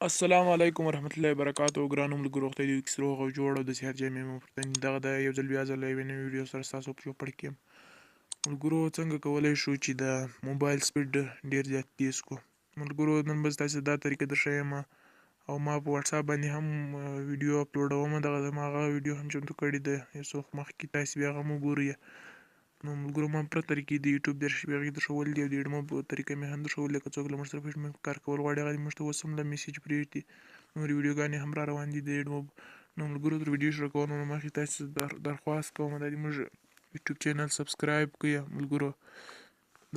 السلام علیکم ورحمت الله وبرکاتو ګرانو ملګرو خدای دې وکړي روغ او جوړ او د صحت جامې مو ورته دغه د یو ځل بیا ځل یوې نوې ویډیو سره ستاسو په چوپړ کې یم. ملګرو څنګه کولی شو چې د موبایل سپیډ ډېر زیات تیز کړو. ملګرو نن به تاسو دا طریقه درښیم او ما په واتساپ باندې هم ویډیو اپلوډوم. دغه زما هغه ویډیو هم چمتو کړې ده یو څه وخت مخکې، تاسې بیا هغه هم وګورئ. نو ملګرو ما پوره طریقې د یوټیوب هغې درښولي دي او د ایډمو په طریقه مې هم درښولې. که څوک له موږ سره په ایډمو کار کول غواړي هغه دې موږ ته اوس هم له میسیج پرېږدي. نورې ویډیوګانې هم را روان دي د ایډمو. نو ملګرو تر ویډیو شروع کولو نه مخکې تاسو درخواست کوم دا دې موږ یوټیوب چینل سبسکرایب کړئ. ملګرو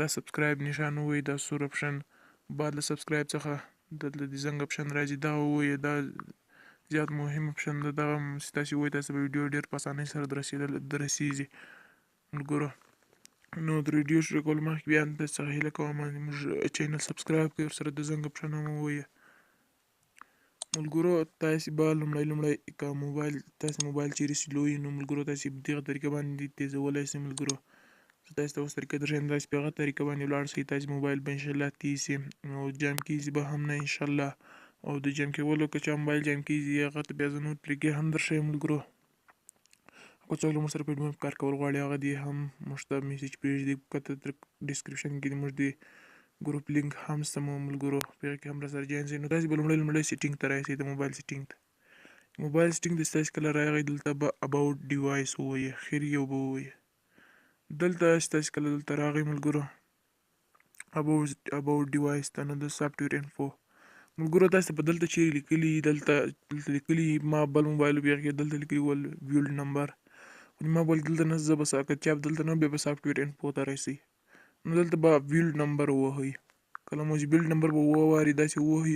دا سبسکرایب نشان ووهئ، دا سور اپشن بعد له سبسکرایب څخه دلته د زنګ اپشن راځي، دغه ووهئ. دا زیات مهم اپشن ده، دغه چې تاسې ووهئ تاسو به ویډیو ډېر په اسانۍ سره دررسیږي. ملګرو نو د ویډیو شروع کولو مخکې بیا هم تاسو څخه هیله کوم موږ چینل سبسکرایب کړئ، ورسره د زنګ اپشن هم ووهئ. ملګرو تاسې به لومړی که تاسې موبایل چیرې سلو وي نو ملګرو تاسې په دغه طریقه باندې تیزولی شئ. ملګرو زه تاسې ته اوس طریقه درښیم، تاسې په هغه طریقه باندې ولاړ شئ، تاسې موبایل به انشاءالله تیز شي او جام کیږي به هم نه انشاءالله. او د جام کیدلو که چا موبایل جام کیږي هغه ته بیا زه نور طریقې هم درښیم. ملګرو که څوک له موږ سره په ایډمو کار کول غواړي هغه دې هم موږ ته میسیج پرېږدي. ښکته ډسکرپشن کې زموږ د ګروپ لینک هم شته ملګرو، په هغې کې هم راسره جوین شئ. نو تاسې به لومړی سیټینګ ته راشئ، د موبایل سیټینګ ته. موبایل سیټینګ ته چې تاسې کله راغئ دلته به اباوټ ډیوایس ووهئ، خیر یو به ووهئ. دلته چې تاسې کله دلته راغئ ملګرو اباوټ ډیوایس ته، نو د سافټویر انفو ملګرو تاسې په دلته چیرې لیکلي دلته لیکلي ما بل موبایل په هغې کې دلته لیکلي ول بیلډ نمبر، ما موبایل دلته نه، زه به که چا دلته نه بیا به سافټویر انفو ته راسئ. نو دلته به بیلډ نمبر ووهئ. کله مو چې بیلډ نمبر به اووه وارې داسې ووهئ،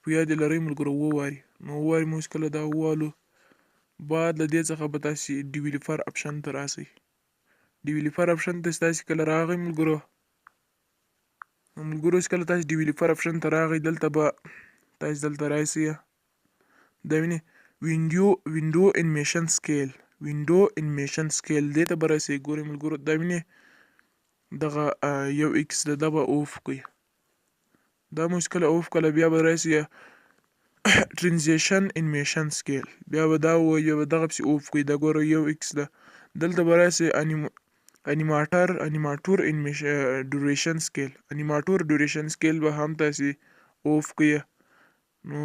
په یاد یې لرئ ملګرو اووه وارې. نو اووه وارې مو چې کله دا ووالو بعد له دې څخه به تاسې ډیویلفر اپشن ته راسئ. ډیویلفر اپشن ته چې تاسې کله راغئ ملګرو چې کله تاسې ډیویلفر اپشن ته راغئ دلته به تاسې دلته راسئ، دا وینئ وینډو انیمیشن سکیل دې ته به راسئ. ګورئ ملګرو دا وینئ دغه یو ایکس ده، دا به اوف کړئ. دا مو چې کله اوف کړله بیا به راسئ ټرانزیشن انیمیشن سکیل، بیا به دا ووایي، بیا به دغه پسې اوف کړئ. دا ګوره یو ایکس ده، دلته به راسئ انیماټور ډوریشن سکیل به هم تاسې اوف کړئ. نو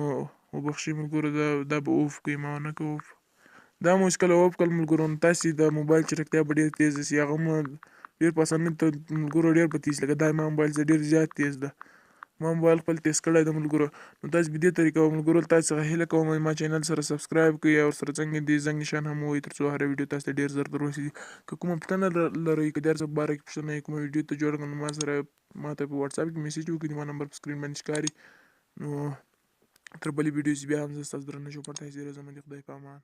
وبخښئ ملګرو دا به اوف کړئ، ما ونه کړ اوف. دا مو چې کله اوف کړل ملګرو نو تاسې د موبایل چټکتیا به ډېر تیزه شي، هغه مو ډېر په اسانۍ ملګرو ډېر به تیز لکه دا زما موبایل ډېر زیات تیز ده، ما موبایل خپل تیز کړی ده ملګرو. نو تاسې په دې طریقه ملګرو تاسې څخه هیله کوم ما چینل سره سبسکرایب کړئ او ورسره څنګه د زنګ نشان هم ووهئ تر څو هره ویډیو تاسو ته ډېر زر در ورسېږي. که کومه پوښتنه لرئ که د هر څه په باره کې پوښتنه یې کومه ویډیو ته جوړ کړم نو ما ته په واتساپ کې میسیج وکړئ، زما نمبر په سکرین باندې ښکاري. نو تر بلې ویډیو چې بیا هم زه ستاسو درنه چوپړ ته حاضر یم، د خدای په امان.